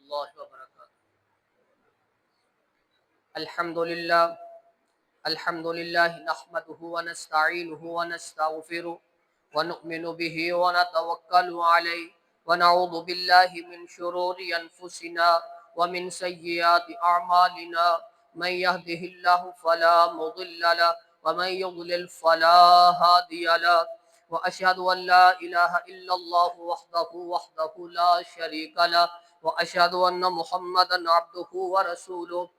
الله وبركاته. الحمد لله نحمده ونستعينه ونستغفره ونؤمن به ونتوكل عليه ونعوذ بالله من شرور أنفسنا ومن سيئات أعمالنا. من يهده الله فلا مضل له ومن يضلل فلا هادي له. وأشهد أن لا إله إلا الله وحده لا شريك له وأشهد أن محمدا عبده ورسوله.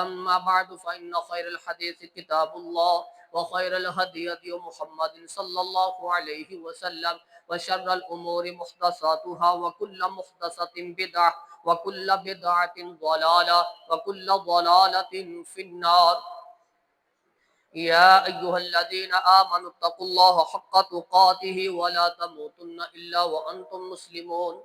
أما بعد فإن خير الحديث كتاب الله وخير الهدي هدي محمد صلى الله عليه وسلم وشر الأمور محدثاتها وكل محدثة بدعة وكل بدعة ضلالة وكل ضلالة في النار. يا أيها الذين آمنوا اتقوا الله حق تقاته ولا تموتن إلا وأنتم مسلمون.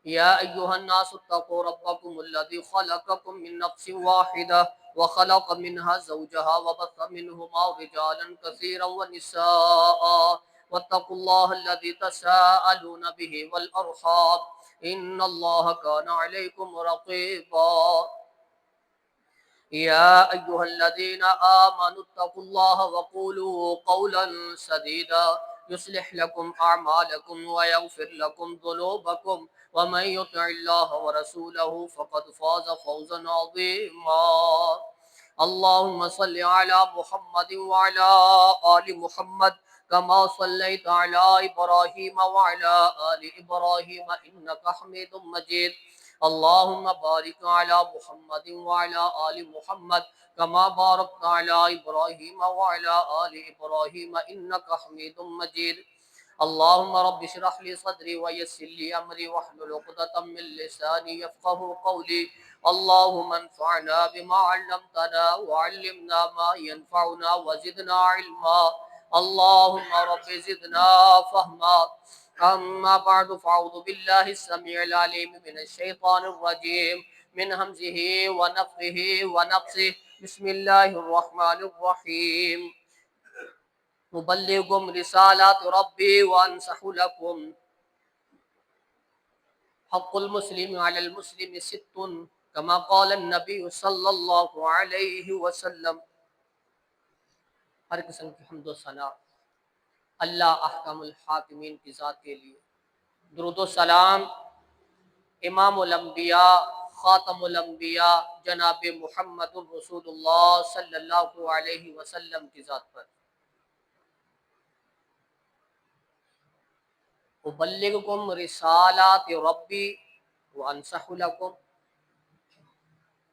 يا أيها الناس اتقوا ربكم الذي خلقكم من نفس واحدة وخلق منها زوجها وبث منهما رجالا كثيرا ونساء واتقوا الله الذي تساءلون به والأرحام إن الله كان عليكم رقيبا. يا أيها الذين آمنوا اتقوا الله وقولوا قولا سديدا يصلح لكم أعمالكم ويغفر لكم ذنوبكم ومن يطع الله ورسوله فقد فاز فوزا عظيما. اللهم صل على محمد وعلى آل محمد كما صليت على إبراهيم وعلى آل إبراهيم إنك حميد مجيد. اللهم بارك على محمد وعلى آل محمد كما باركت على إبراهيم وعلى آل إبراهيم إنك حميد مجيد. اللهم رب اشرح لي صدري ويسر لي أمري واحلل عقدة من لساني يفقهوا قولي. اللهم انفعنا بما علمتنا وعلمنا ما ينفعنا وزدنا علما. اللهم رب زدنا فهما. أما بعد فأعوذ بالله السميع العليم من الشيطان الرجيم من همزه ونفخه ونفسه. بسم الله الرحمن الرحيم. أبلغكم رسالات ربي وأنصح لكم. حق المسلم على المسلم ست كما قال النبي صلی اللہ علیہ وسلم. ہر قسم کی حمد و ثنا اللہ احکم الحاکمین کی ذات کے لیے. درود و سلام امام الانبیاء خاتم الانبیاء جناب محمد رسول اللہ صلی اللہ علیہ وسلم کی ذات پر. ابلغکم رسالات ربی وانصح لکم.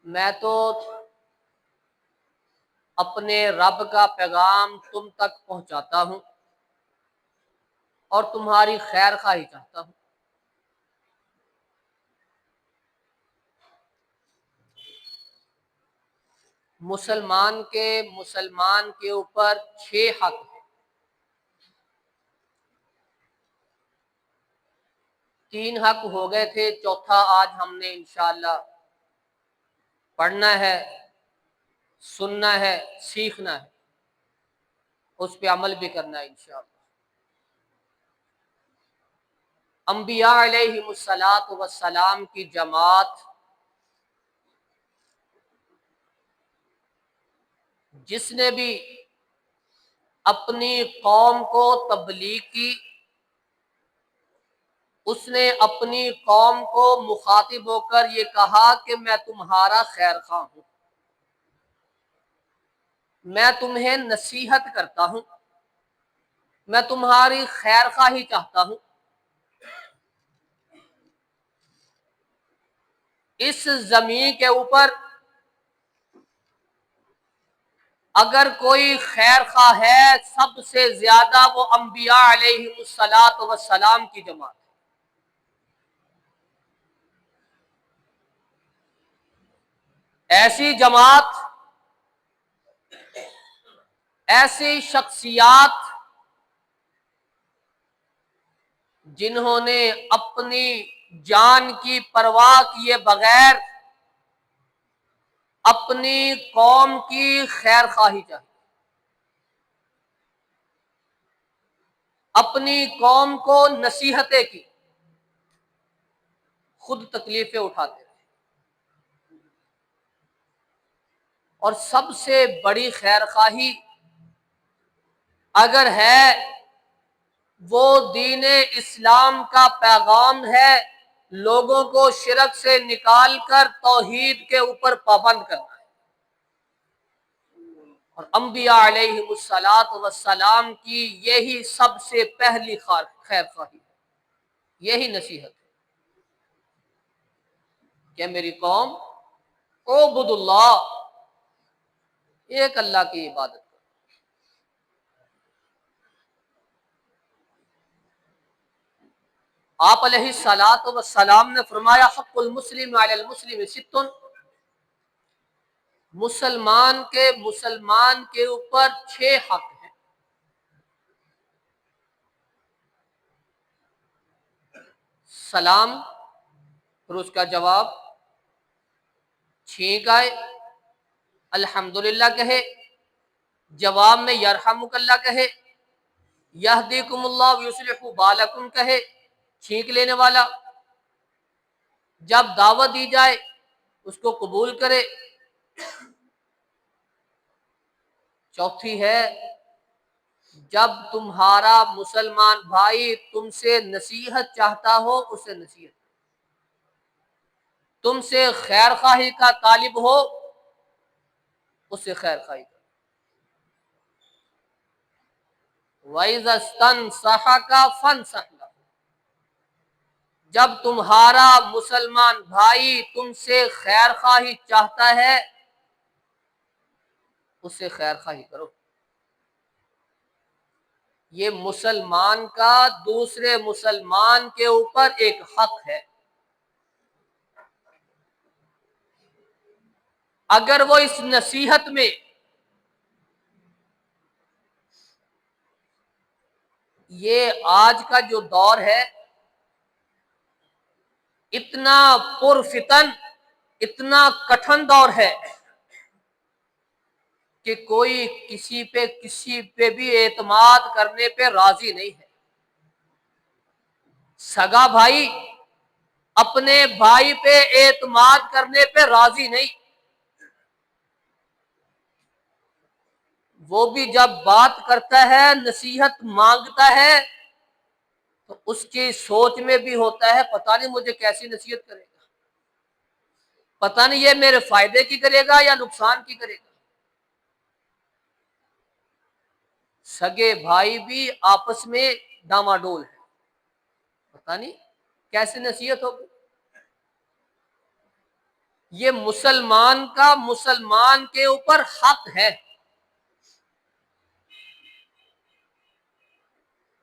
میں تو اپنے رب کا پیغام تم تک پہنچاتا ہوں اور تمہاری خیر خواہی چاہتا ہوں. مسلمان کے اوپر 6 حق ہیں. 3 حق ہو گئے تھے، چوتھا آج ہم نے انشاءاللہ پڑھنا ہے، سننا ہے، سیکھنا ہے، اس پہ عمل بھی کرنا ہے انشاءاللہ. انبیاء علیہم السلام کی جماعت جس نے بھی اپنی قوم کو تبلیغ کی، اس نے اپنی قوم کو مخاطب ہو کر یہ کہا کہ میں تمہارا خیر خواہ ہوں، میں تمہیں نصیحت کرتا ہوں، میں تمہاری خیر خواہی چاہتا ہوں. اس زمین کے اوپر اگر کوئی خیر خواہ ہے سب سے زیادہ وہ انبیاء علیہم السلام کی جماعت. ایسی جماعت، ایسی شخصیات جنہوں نے اپنی جان کی پرواہ کیے بغیر اپنی قوم کی خیر خواہی چاہی، اپنی قوم کو نصیحتیں کی، خود تکلیفیں اٹھاتے رہے، اور سب سے بڑی خیر خواہی اگر ہے وہ دین اسلام کا پیغام ہے، لوگوں کو شرک سے نکال کر توحید کے اوپر پابند کرنا ہے۔ اور انبیاء علیہ الصلوۃ والسلام کی یہی سب سے پہلی خیر خواہی ہے، یہی نصیحت ہے کہ میری قوم اعبد اللہ، ایک اللہ کی عبادت کرو۔ آپ علیہ الصلوۃ والسلام نے فرمایا حق المسلم علی المسلم ست، مسلمان کے اوپر 6 حق ہیں۔ سلام، پھر اس کا جواب، چھینک آئے الحمدللہ کہے، جواب میں یرحمک اللہ کہے، یہدیکم اللہ ویصلح بالکم کہے چھینک لینے والا، جب دعوت دی جائے اس کو قبول کرے۔ چوتھی ہے جب تمہارا مسلمان بھائی تم سے نصیحت چاہتا ہو اسے نصیحت، تم سے خیر خواہی کا طالب ہو اس سے خیر خواہی کرو۔ وَإِذَا اسْتَنصَحَكَ فَانصَحْ لَهُ، جب تمہارا مسلمان بھائی تم سے خیر خواہی چاہتا ہے اس سے خیر خواہی کرو۔ یہ مسلمان کا دوسرے مسلمان کے اوپر ایک حق ہے، اگر وہ اس نصیحت میں یہ آج کا جو دور ہے اتنا پرفتن، اتنا کٹھن دور ہے کہ کوئی کسی پہ بھی اعتماد کرنے پہ راضی نہیں ہے۔ سگا بھائی اپنے بھائی پہ اعتماد کرنے پہ راضی نہیں، وہ بھی جب بات کرتا ہے نصیحت مانگتا ہے تو اس کی سوچ میں بھی ہوتا ہے پتہ نہیں مجھے کیسی نصیحت کرے گا، پتہ نہیں یہ میرے فائدے کی کرے گا یا نقصان کی کرے گا۔ سگے بھائی بھی آپس میں ڈاماڈول ہے، پتہ نہیں کیسی نصیحت ہوگی۔ یہ مسلمان کا مسلمان کے اوپر حق ہے۔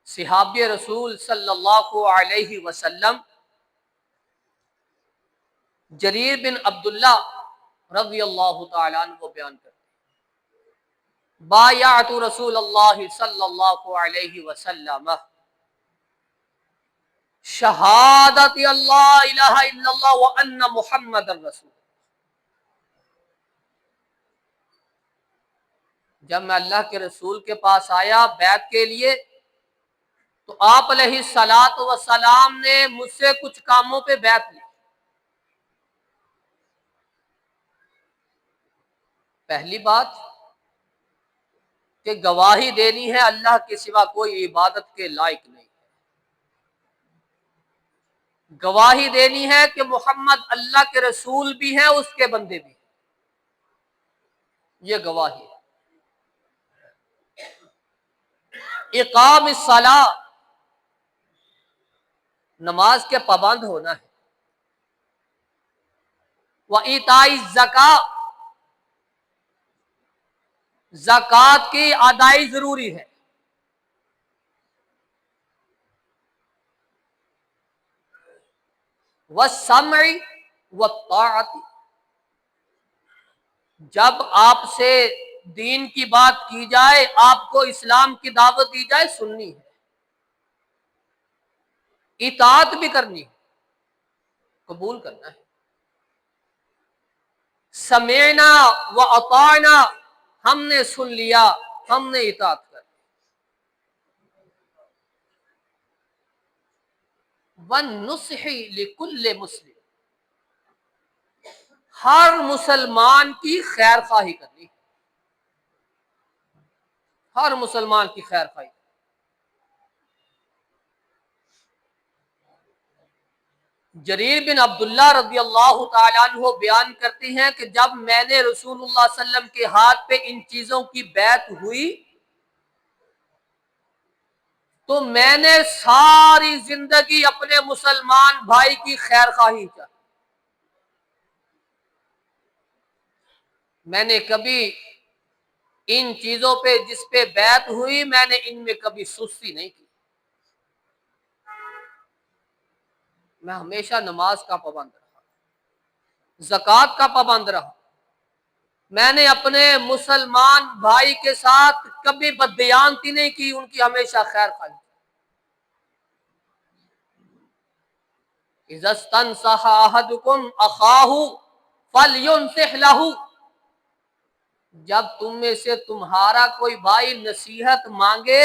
صحابی رسول صلی اللہ علیہ وسلم جریر بن عبداللہ رضی اللہ تعالیٰ عنہ کو بیان کرتے ہیں، بایعت رسول اللہ صلی اللہ علیہ وسلم شہادت اللہ الہ الا اللہ وان محمد الرسول، جب میں اللہ کے رسول کے پاس آیا بیعت کے لیے تو آپ علیہ الصلوۃ والسلام نے مجھ سے کچھ کاموں پہ بیعت لی۔ پہلی بات کہ گواہی دینی ہے اللہ کے سوا کوئی عبادت کے لائق نہیں، گواہی دینی ہے کہ محمد اللہ کے رسول بھی ہیں اس کے بندے بھی، یہ گواہی ہے۔ اقام الصلاۃ، نماز کے پابند ہونا ہے۔ وایتاء الزکوٰۃ، زکوٰۃ کی ادائیگی ضروری ہے۔ والسمع والطاعۃ، جب آپ سے دین کی بات کی جائے، آپ کو اسلام کی دعوت دی جائے، سننی ہے، اطاعت بھی کرنی ہے، قبول کرنا ہے۔ سمعنا واطعنا، ہم نے سن لیا، ہم نے اطاعت کر لی۔ والنصح لکل مسلم، ہر مسلمان کی خیر خواہی کرنی، ہر مسلمان کی خیر خواہی۔ جریر بن عبداللہ رضی اللہ تعالیٰ عنہ بیان کرتے ہیں کہ جب میں نے رسول اللہ صلی اللہ علیہ وسلم کے ہاتھ پہ ان چیزوں کی بیعت ہوئی تو میں نے ساری زندگی اپنے مسلمان بھائی کی خیر خواہی کی۔ میں نے کبھی ان چیزوں پہ جس پہ بیعت ہوئی میں نے ان میں کبھی سستی نہیں کی۔ میں ہمیشہ نماز کا پابند رہا، زکوٰۃ کا پابند رہا، میں نے اپنے مسلمان بھائی کے ساتھ کبھی بددیانتی نہیں کی، ان کی ہمیشہ خیر خواہی۔ اذا استنصح احدکم اخاہ فلینصح لہ، جب تم میں سے تمہارا کوئی بھائی نصیحت مانگے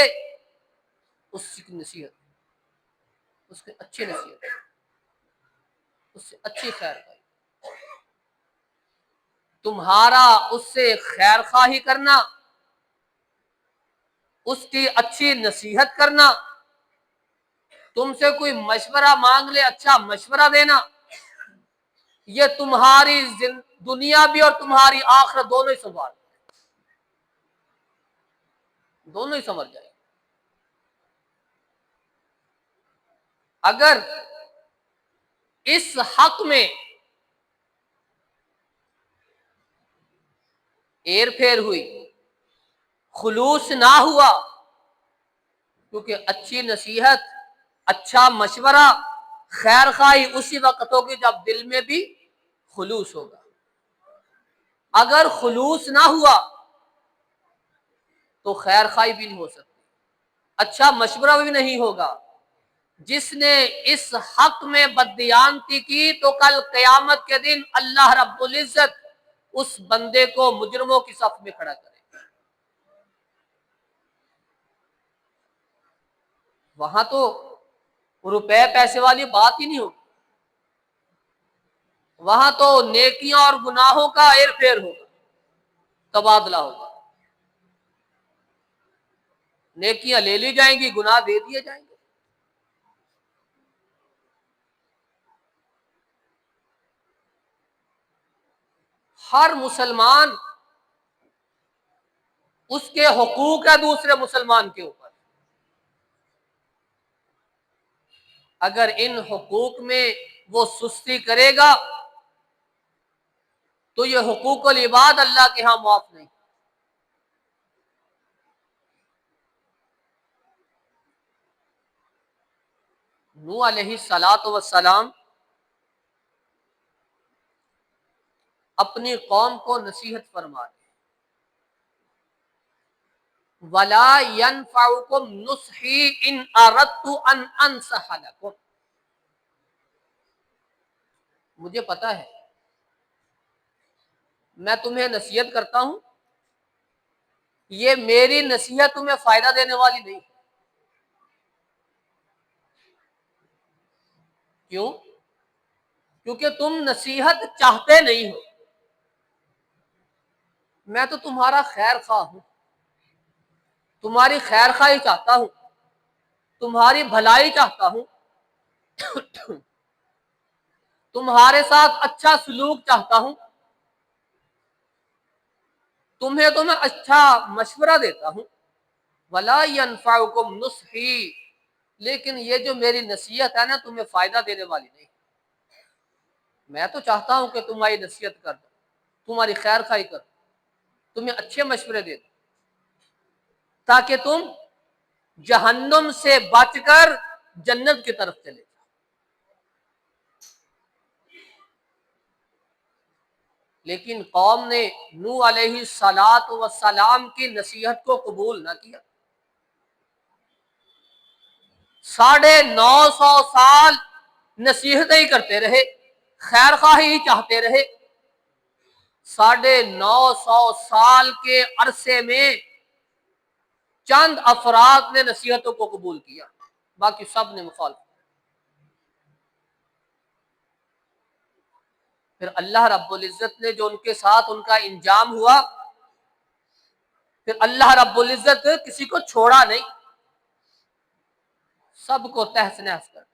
اس کی نصیحت، اس کی اچھی نصیحت، اس سے اچھی خیر خواہی، تمہارا اس سے خیر خواہی کرنا، اس کی اچھی نصیحت کرنا، تم سے کوئی مشورہ مانگ لے اچھا مشورہ دینا، یہ تمہاری دنیا بھی اور تمہاری آخرت دونوں ہی سنبھال، دونوں ہی سمجھ جائے۔ اگر اس حق میں ایر پھیر ہوئی، خلوص نہ ہوا، کیونکہ اچھی نصیحت، اچھا مشورہ، خیر خواہی اسی وقت ہوگی جب دل میں بھی خلوص ہوگا۔ اگر خلوص نہ ہوا تو خیر خواہی بھی نہیں ہو سکتی، اچھا مشورہ بھی نہیں ہوگا۔ جس نے اس حق میں بددیانتی کی تو کل قیامت کے دن اللہ رب العزت اس بندے کو مجرموں کی صف میں کھڑا کرے، وہاں تو روپے پیسے والی بات ہی نہیں ہوگی، وہاں تو نیکیاں اور گناہوں کا ایر پھیر ہوگا، تبادلہ ہوگا، نیکیاں لے لی جائیں گی، گناہ دے دیے جائیں گے۔ ہر مسلمان اس کے حقوق ہے دوسرے مسلمان کے اوپر، اگر ان حقوق میں وہ سستی کرے گا تو یہ حقوق العباد اللہ کے ہاں معاف نہیں۔ نوح علیہ الصلوۃ والسلام اپنی قوم کو نصیحت فرما رہے، وَلَا يَنفَعُكُمْ نُصْحِي إِنْ أَرَدْتُ أَنْ أَنْصَحَ لَكُمْ، مجھے پتا ہے میں تمہیں نصیحت کرتا ہوں، یہ میری نصیحت تمہیں فائدہ دینے والی نہیں۔ کیوں؟ کیونکہ تم نصیحت چاہتے نہیں ہو، میں تو تمہارا خیر خواہ ہوں، تمہاری خیر خواہی چاہتا ہوں، تمہاری بھلائی چاہتا ہوں، تمہارے ساتھ اچھا سلوک چاہتا ہوں، تمہیں تو میں اچھا مشورہ دیتا ہوں۔ وَلَا يَنفَعُكُمْ نُصْحِي، لیکن یہ جو میری نصیحت ہے نا تمہیں فائدہ دینے والی نہیں۔ میں تو چاہتا ہوں کہ تمہاری نصیحت کر دوں، تمہاری خیر خواہی کر دوں، تمہیں اچھے مشورے دے دوں، تاکہ تم جہنم سے بچ کر جنت کی طرف چلے جاؤ۔ لیکن قوم نے نوح علیہ الصلوۃ والسلام کی نصیحت کو قبول نہ کیا، 950 سال نصیحتیں ہی کرتے رہے، خیر خواہی ہی چاہتے رہے، 950 سال کے عرصے میں چند افراد نے نصیحتوں کو قبول کیا، باقی سب نے مخالفت۔ پھر اللہ رب العزت نے جو ان کے ساتھ ان کا انجام ہوا، پھر اللہ رب العزت کسی کو چھوڑا نہیں، سب کو تہس نہس کر دیا۔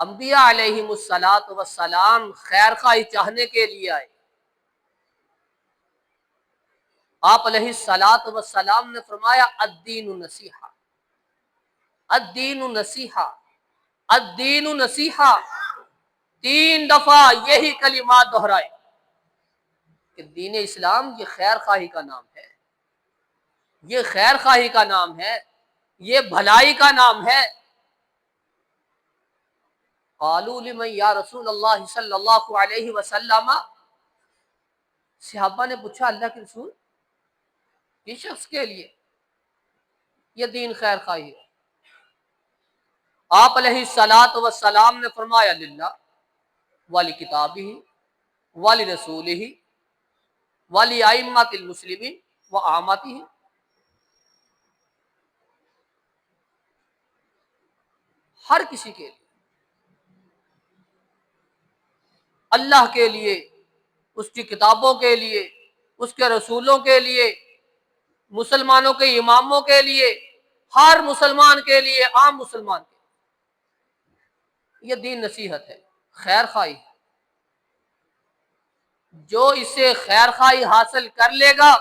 انبیاء علیہم الصلوۃ والسلام خیر خواہی چاہنے کے لیے آئے۔ آپ علیہ الصلوۃ والسلام نے فرمایا الدین نصیحہ، الدین نصیحہ، الدین نصیحہ، 3 دفعہ یہی کلمات دہرائے کہ دین اسلام یہ خیر خواہی کا نام ہے، یہ خیر خواہی کا نام ہے، یہ بھلائی کا نام ہے۔ قالوا لمن یا رسول اللہ صلی اللہ علیہ وسلم، صحابہ نے پوچھا اللہ کے رسول یہ شخص کے لیے یہ دین خیر خواہی ہے؟ آپ علیہ الصلوۃ والسلام نے فرمایا للہ ولکتابہ ولرسولہ ولائمۃ المسلمین وعامتہ، ہر کسی کے لیے، اللہ کے لیے، اس کی کتابوں کے لیے، اس کے رسولوں کے لیے، مسلمانوں کے اماموں کے لیے، ہر مسلمان کے لیے، عام مسلمان کے لیے یہ دین نصیحت ہے، خیر خواہی ہے۔ جو اسے خیر خواہی حاصل کر لے گا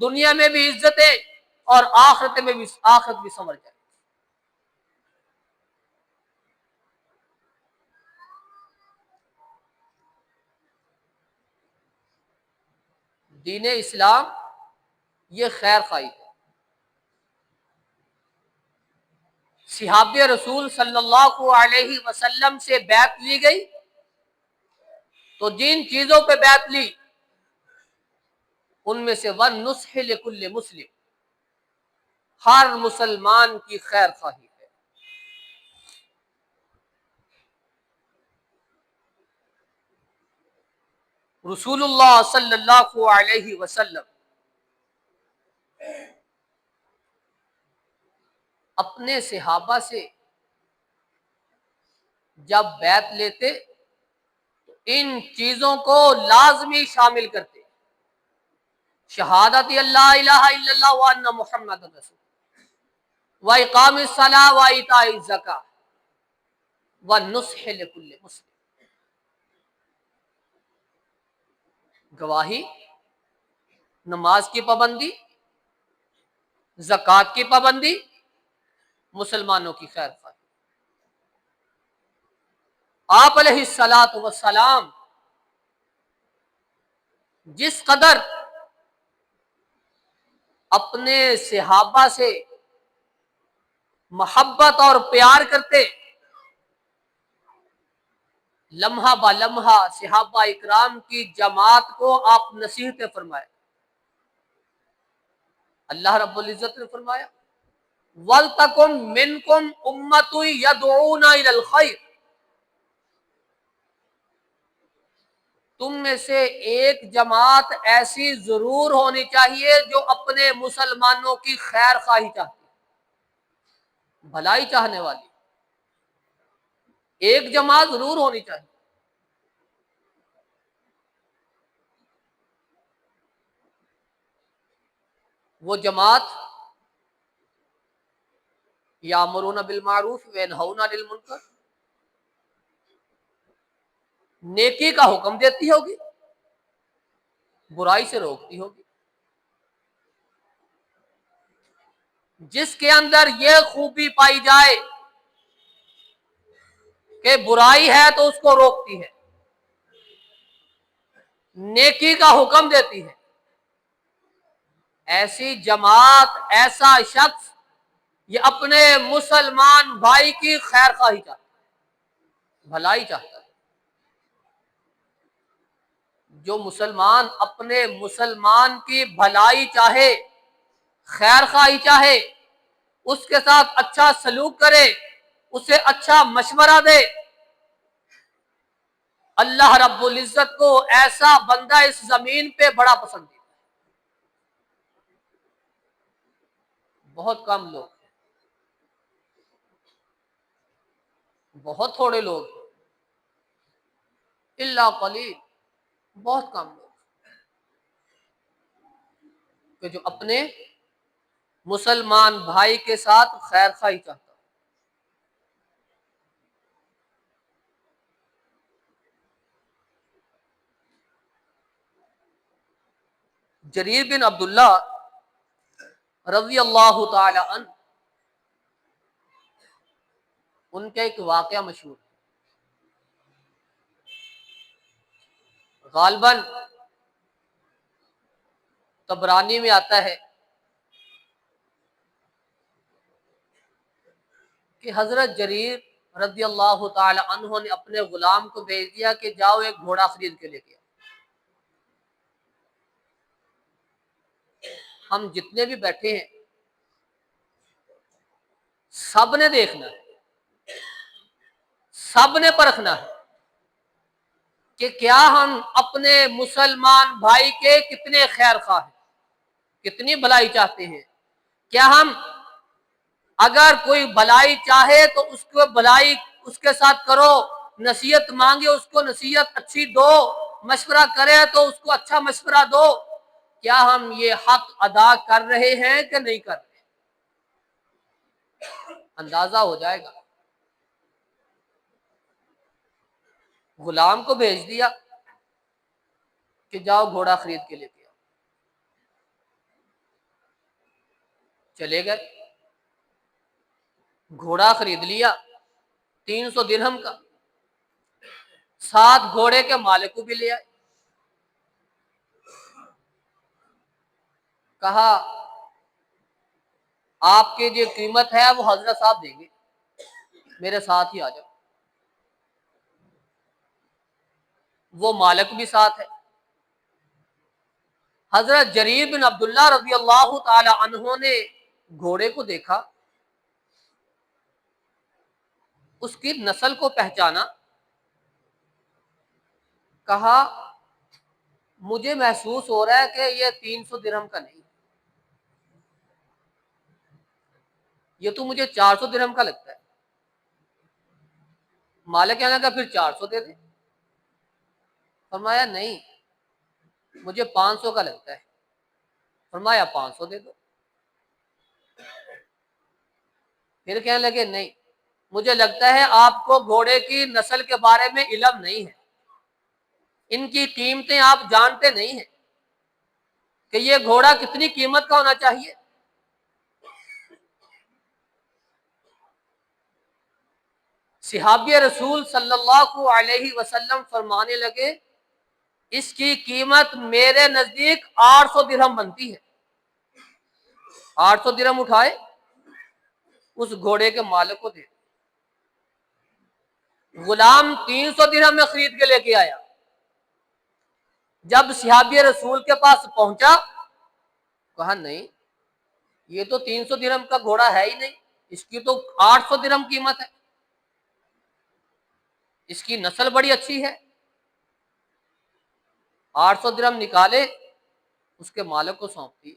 دنیا میں بھی عزت ہے اور آخرت میں بھی، آخرت بھی سمجھ جائے۔ دین اسلام یہ خیر خواہی ہے۔ صحابہ رسول صلی اللہ علیہ وسلم سے بیعت لی گئی تو جن چیزوں پہ بیعت لی ان میں سے وَالنُّصْحِ لِكُلِّ مسلم، ہر مسلمان کی خیر خواہی ہے۔ رسول اللہ صلی اللہ علیہ وسلم اپنے صحابہ سے جب بیعت لیتے تو ان چیزوں کو لازمی شامل کرتے: شہادت اللہ الہ الا اللہ وان محمد رسول، واقام الصلاۃ وایتاء الزکوٰۃ والنصح لکل مسلم۔ گواہی، نماز کی پابندی، زکوٰۃ کی پابندی، مسلمانوں کی خیر خواہی۔ آپ علیہ الصلوۃ والسلام جس قدر اپنے صحابہ سے محبت اور پیار کرتے، لمحہ با لمحہ صحابہ اکرام کی جماعت کو آپ نصیحتیں فرمائے۔ اللہ رب العزت نے فرمایا وَلْتَكُن مِّنكُمْ أُمَّةٌ يَدْعُونَ إِلَى الْخَيْرِ، تم میں سے ایک جماعت ایسی ضرور ہونی چاہیے جو اپنے مسلمانوں کی خیر خواہی چاہتی ہے، بھلائی چاہنے والی ایک جماعت ضرور ہونی چاہیے۔ وہ جماعت یامرون بالمعروف وینہون عن المنکر، نیکی کا حکم دیتی ہوگی، برائی سے روکتی ہوگی، جس کے اندر یہ خوبی پائی جائے کہ برائی ہے تو اس کو روکتی ہے، نیکی کا حکم دیتی ہے، ایسی جماعت، ایسا شخص یہ اپنے مسلمان بھائی کی خیر خواہی چاہتا ہے، بھلائی چاہتا ہے۔ جو مسلمان اپنے مسلمان کی بھلائی چاہے، خیر خواہی چاہے، اس کے ساتھ اچھا سلوک کرے، اسے اچھا مشورہ دے، اللہ رب العزت کو ایسا بندہ اس زمین پہ بڑا پسند ہے۔ بہت کم لوگ، بہت تھوڑے لوگ، الا قلیل، بہت کم لوگ کہ جو اپنے مسلمان بھائی کے ساتھ خیر خواہی چاہتا۔ جریر بن عبداللہ رضی اللہ تعالی عنہ، ان کا ایک واقعہ مشہور ہے، غالباً طبرانی میں آتا ہے کہ حضرت جریر رضی اللہ تعالی عنہ نے اپنے غلام کو بھیج دیا کہ جاؤ ایک گھوڑا خرید کے لے کے آؤ۔ ہم جتنے بھی بیٹھے ہیں سب نے دیکھنا ہے، سب نے پرکھنا ہے کہ کیا ہم اپنے مسلمان بھائی کے کتنے خیر خواہ ہیں، کتنی بھلائی چاہتے ہیں۔ کیا ہم اگر کوئی بھلائی چاہے تو اس کو بھلائی اس کے ساتھ کرو، نصیحت مانگے اس کو نصیحت اچھی دو، مشورہ کرے تو اس کو اچھا مشورہ دو۔ کیا ہم یہ حق ادا کر رہے ہیں کہ نہیں کر رہے؟ اندازہ ہو جائے گا۔ غلام کو بھیج دیا کہ جاؤ گھوڑا خرید کے لے کے آؤ، چلے گئے، گھوڑا خرید لیا 300 درہم کا، ساتھ گھوڑے کے مالک کو بھی لے آئے، کہا آپ کی جو قیمت ہے وہ حضرت صاحب دیں گے، میرے ساتھ ہی آ جاؤ۔ وہ مالک بھی ساتھ ہے۔ حضرت جریر بن عبداللہ رضی اللہ تعالی عنہ نے گھوڑے کو دیکھا، اس کی نسل کو پہچانا، کہا مجھے محسوس ہو رہا ہے کہ یہ 300 درہم کا نہیں، یہ تو مجھے 400 درہم کا لگتا ہے۔ مالک کہنے لگا پھر 400 دے دیں۔ فرمایا نہیں، مجھے 500 کا لگتا ہے۔ فرمایا 500 دے دو۔ پھر کہنے لگے نہیں، مجھے لگتا ہے آپ کو گھوڑے کی نسل کے بارے میں علم نہیں ہے، ان کی قیمتیں آپ جانتے نہیں ہیں کہ یہ گھوڑا کتنی قیمت کا ہونا چاہیے۔ صحابی رسول صلی اللہ علیہ وسلم فرمانے لگے اس کی قیمت میرے نزدیک 800 درہم بنتی ہے۔ 800 درہم اٹھائے، اس گھوڑے کے مالک کو دے، غلام 300 درہم میں خرید کے لے کے آیا۔ جب صحابی رسول کے پاس پہنچا، کہا نہیں، یہ تو 300 درہم کا گھوڑا ہے ہی نہیں، اس کی تو 800 درہم قیمت ہے، اس کی نسل بڑی اچھی ہے۔ 800 درہم نکالے، اس کے مالک کو سونپ دی۔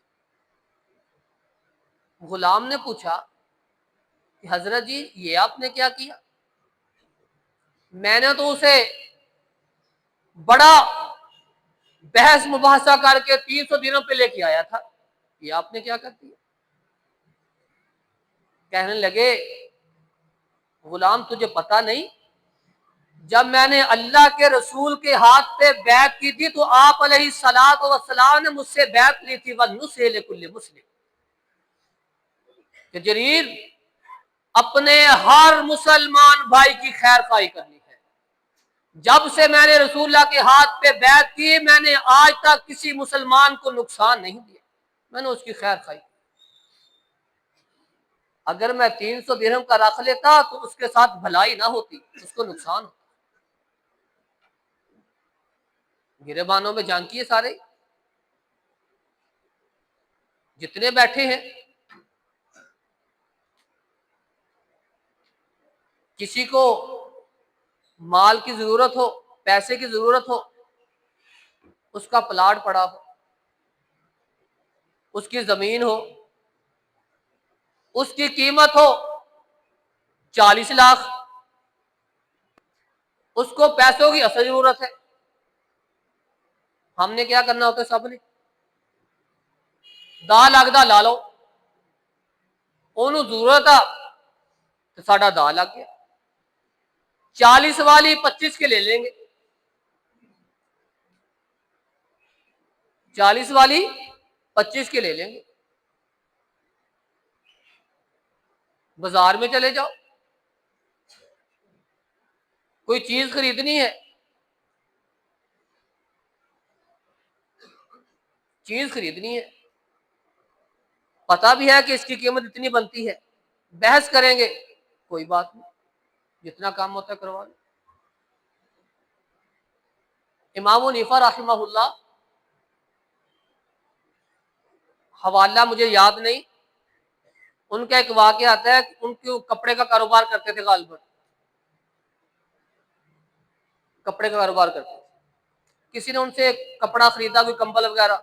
غلام نے پوچھا کہ حضرت جی یہ آپ نے کیا کیا؟ میں نے تو اسے بڑا بحث مباحثہ کر کے 300 درہم پہ لے کے آیا تھا، یہ آپ نے کیا کر دیا؟ کہنے لگے غلام تجھے پتا نہیں، جب میں نے اللہ کے رسول کے ہاتھ پہ بیعت کی تھی تو آپ علیہ الصلوۃ والسلام نے مجھ سے بیعت لی تھی وَالنُّصْحِ لِكُلِّ مُسْلِمٍ، کہ جریر اپنے ہر مسلمان بھائی کی خیر خواہی کرنی ہے۔ جب سے میں نے رسول اللہ کے ہاتھ پہ بیعت کی، میں نے آج تک کسی مسلمان کو نقصان نہیں دیا، میں نے اس کی خیر خواہی کی۔ اگر میں 300 درہم کا رکھ لیتا تو اس کے ساتھ بھلائی نہ ہوتی، اس کو نقصان ہوتا۔ گریبانوں میں جانتی ہے سارے جتنے بیٹھے ہیں، کسی کو مال کی ضرورت ہو، پیسے کی ضرورت ہو، اس کا پلاٹ پڑا ہو، اس کی زمین ہو، اس کی قیمت ہو 40 لاکھ، اس کو پیسوں کی اصل ضرورت ہے، ہم نے کیا کرنا ہوتا ہے؟ سب نے دا لگتا لا لو، انہوں ضرورت آ تو ساڈا دا لگ گیا، 40 والی 25 کے لے لیں گے، 40 والی 25 کے لے لیں گے۔ بازار میں چلے جاؤ، کوئی چیز خریدنی ہے، چیز خریدنی ہے، پتا بھی ہے کہ اس کی قیمت اتنی بنتی ہے، بحث کریں گے، کوئی بات نہیں، جتنا کام ہوتا ہے کروا لو۔ امام حنیفہ رحمہ اللہ، حوالہ مجھے یاد نہیں، ان کا ایک واقعہ آتا ہے کہ ان کے کپڑے کا کاروبار کرتے تھے، غالباً کپڑے کا کاروبار کرتے تھے، کسی نے ان سے کپڑا خریدا، کوئی کمبل وغیرہ،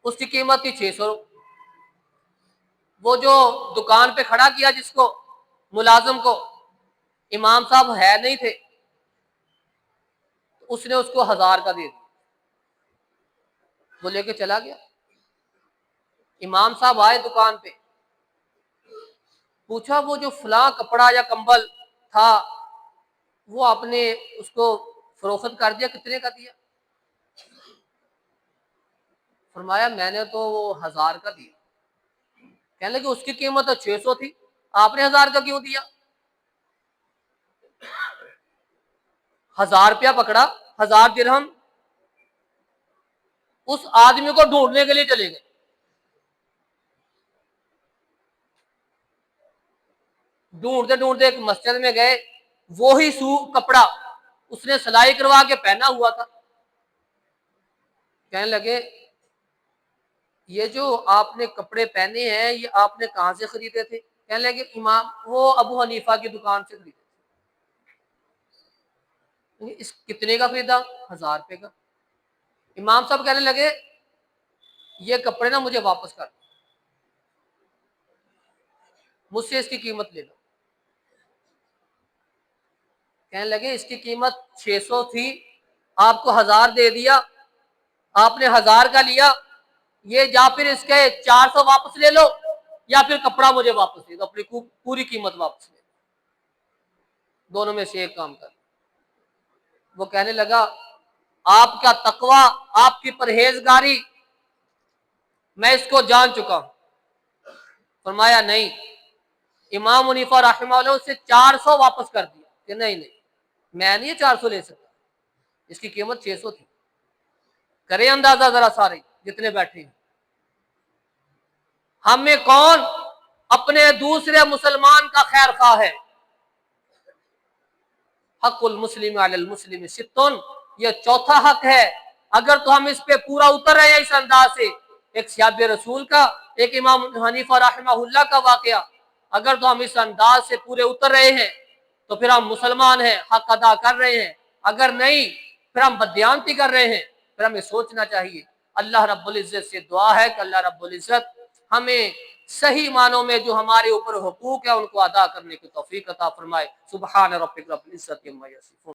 اس کی قیمت تھی 600۔ وہ جو دکان پہ کھڑا کیا جس کو، ملازم کو، امام صاحب ہے نہیں تھے، اس نے اس کو 1000 کا دے دیا، وہ لے کے چلا گیا۔ امام صاحب آئے دکان پہ، پوچھا وہ جو فلاں کپڑا یا کمبل تھا وہ آپ نے اس کو فروخت کر دیا، کتنے کا دیا؟ فرمایا میں نے تو وہ 1000 کا دیا۔ کہنے لگے اس کی قیمت تو 600 تھی، آپ نے 1000 کا کیوں دیا؟ 1000 روپیہ پکڑا، 1000 درہم، اس آدمی کو ڈھونڈنے کے لیے چلے گئے، ڈھونڈتے ڈھونڈتے ایک مسجد میں گئے، وہی کپڑا اس نے سلائی کروا کے پہنا ہوا تھا۔ کہنے لگے یہ جو آپ نے کپڑے پہنے ہیں یہ آپ نے کہاں سے خریدے تھے؟ کہنے لگے امام وہ ابو حنیفہ کی دکان سے خریدے تھے۔ اس کتنے کا خریدا؟ 1000 روپے کا۔ امام صاحب کہنے لگے یہ کپڑے نا مجھے واپس کر، مجھ سے اس کی قیمت لے لو۔ کہنے لگے اس کی قیمت 600 تھی، آپ کو 1000 دے دیا، آپ نے 1000 کا لیا، یہ یا پھر اس کے 400 واپس لے لو یا پھر کپڑا مجھے واپس دے دو، اپنی پوری قیمت واپس لے دو، دونوں میں سے ایک کام کر۔ وہ کہنے لگا آپ کا تقوی، آپ کی پرہیزگاری میں اس کو جان چکا ہوں۔ فرمایا نہیں، امام حنیفہ رحمہ اللہ سے 400 واپس کر دیا کہ نہیں میں نہیں 400 لے سکتا، اس کی قیمت 600 تھی۔ کرے اندازہ ذرا سارے جتنے بیٹھے ہیں، ہم میں کون اپنے دوسرے مسلمان کا خیر خواہ ہے؟ حق المسلم علی المسلم ستن، یہ چوتھا حق ہے، اگر تو ہم اس پہ پورا اتر رہے ہیں اس انداز سے، ایک صحابی رسول کا، ایک امام حنیفہ رحمہ اللہ کا واقعہ، اگر تو ہم اس انداز سے پورے اتر رہے ہیں تو پھر ہم مسلمان ہیں، حق ادا کر رہے ہیں، اگر نہیں پھر ہم بددیانتی کر رہے ہیں۔ پھر ہمیں سوچنا چاہیے۔ اللہ رب العزت سے دعا ہے کہ اللہ رب العزت ہمیں صحیح معنوں میں جو ہمارے اوپر حقوق ہے ان کو ادا کرنے کی توفیق عطا فرمائے۔ سبحان ربک رب العزت عما یصفون۔